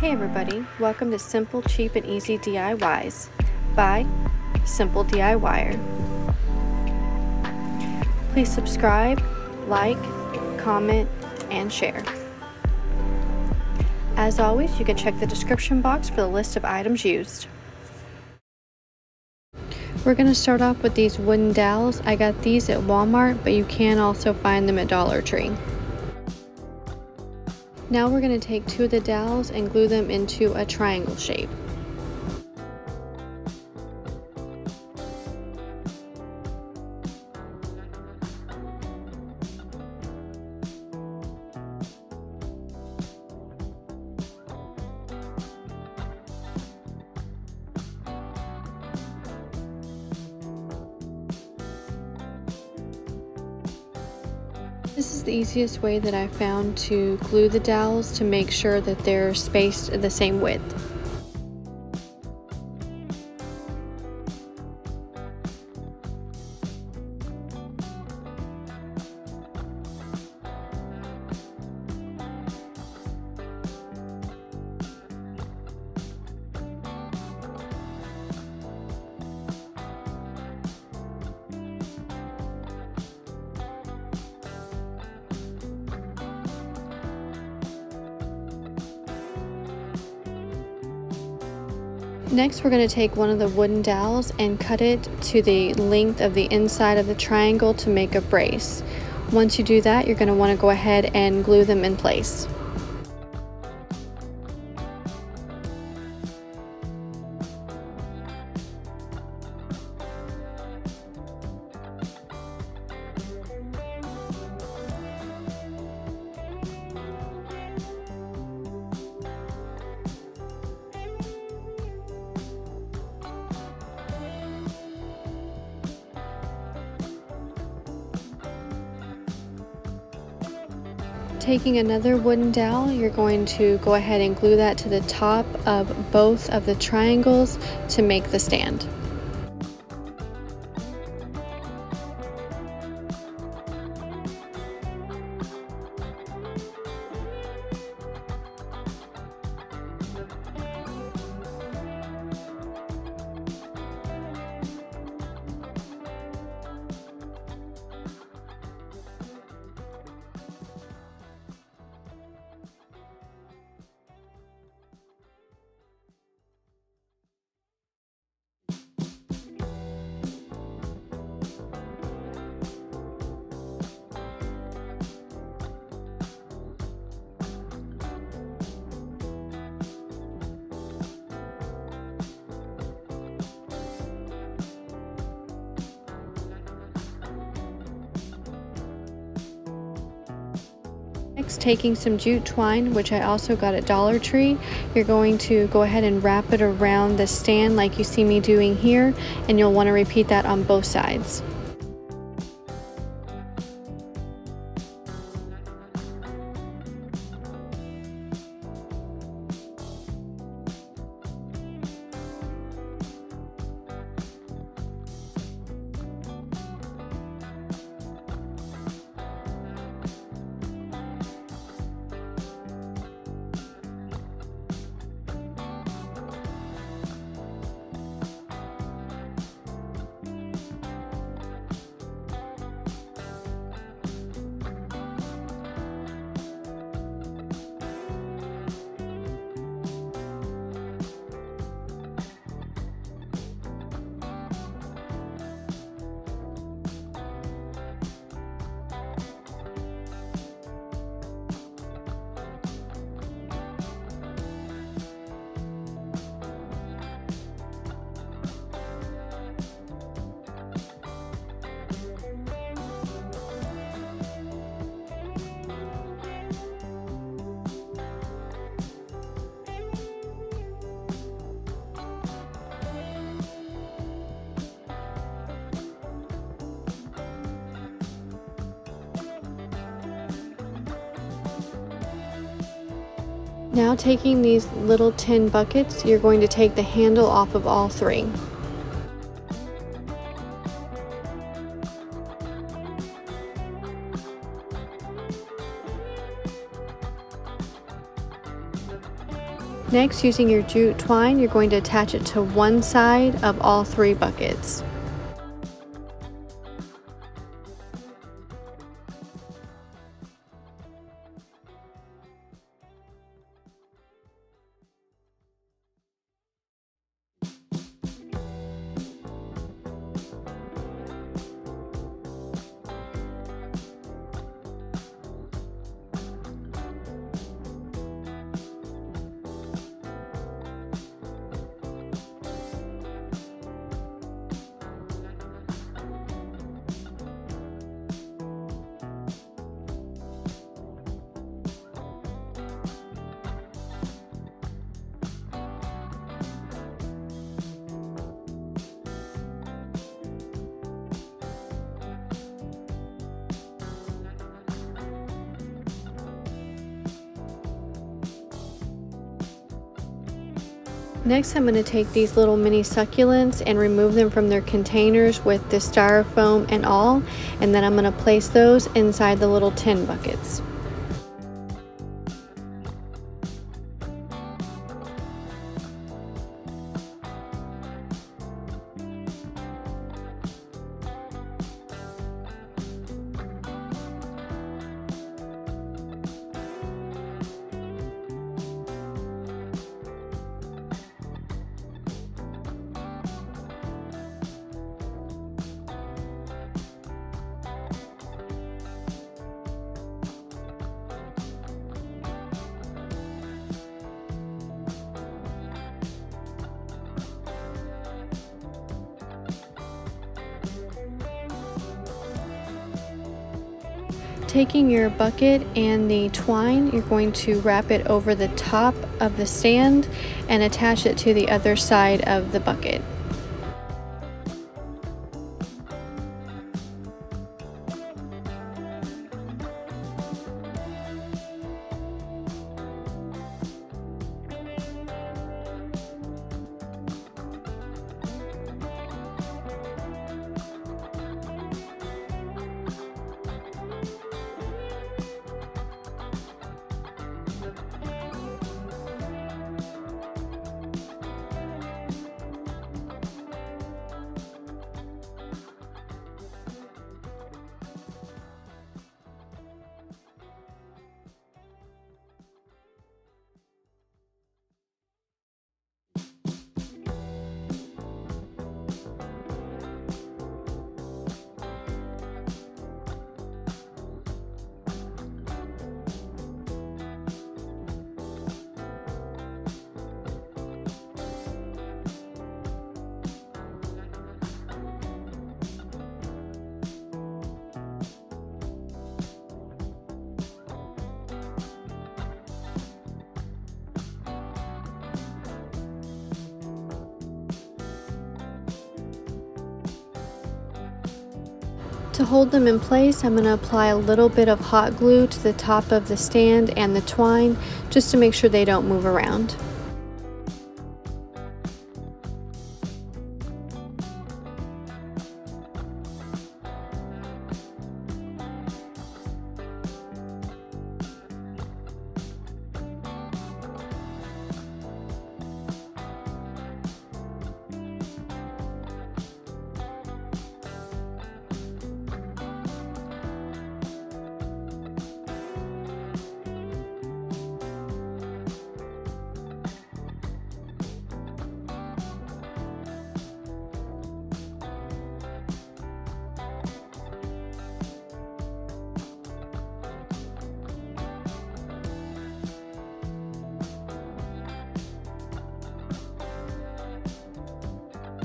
Hey everybody, welcome to Simple, Cheap, and Easy DIYs by Simple DIYer. Please subscribe, like, comment, and share. As always, you can check the description box for the list of items used. We're going to start off with these wooden dowels. I got these at Walmart, but you can also find them at Dollar Tree. Now we're going to take two of the dowels and glue them into a triangle shape. This is the easiest way that I found to glue the dowels to make sure that they're spaced the same width. Next, we're going to take one of the wooden dowels and cut it to the length of the inside of the triangle to make a brace. Once you do that, you're going to want to go ahead and glue them in place. Taking another wooden dowel, you're going to go ahead and glue that to the top of both of the triangles to make the stand. Next, taking some jute twine, which I also got at Dollar Tree, you're going to go ahead and wrap it around the stand like you see me doing here, and you'll want to repeat that on both sides. Now, taking these little tin buckets, you're going to take the handle off of all three. Next, using your jute twine, you're going to attach it to one side of all 3 buckets. Next, I'm going to take these little mini succulents and remove them from their containers with the styrofoam and all, and then I'm going to place those inside the little tin buckets. Taking your bucket and the twine, you're going to wrap it over the top of the stand and attach it to the other side of the bucket. To hold them in place, I'm going to apply a little bit of hot glue to the top of the stand and the twine just to make sure they don't move around.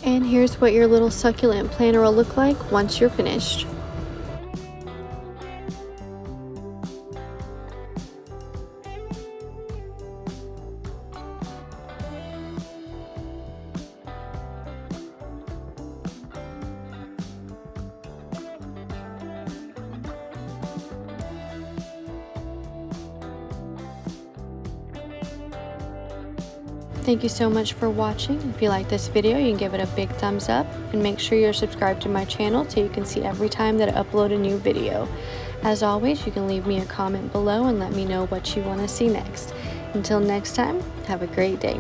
And here's what your little succulent planter will look like once you're finished. Thank you so much for watching. If you like this video, you can give it a big thumbs up and make sure you're subscribed to my channel so you can see every time that I upload a new video. As always, you can leave me a comment below and let me know what you want to see next. Until next time, have a great day.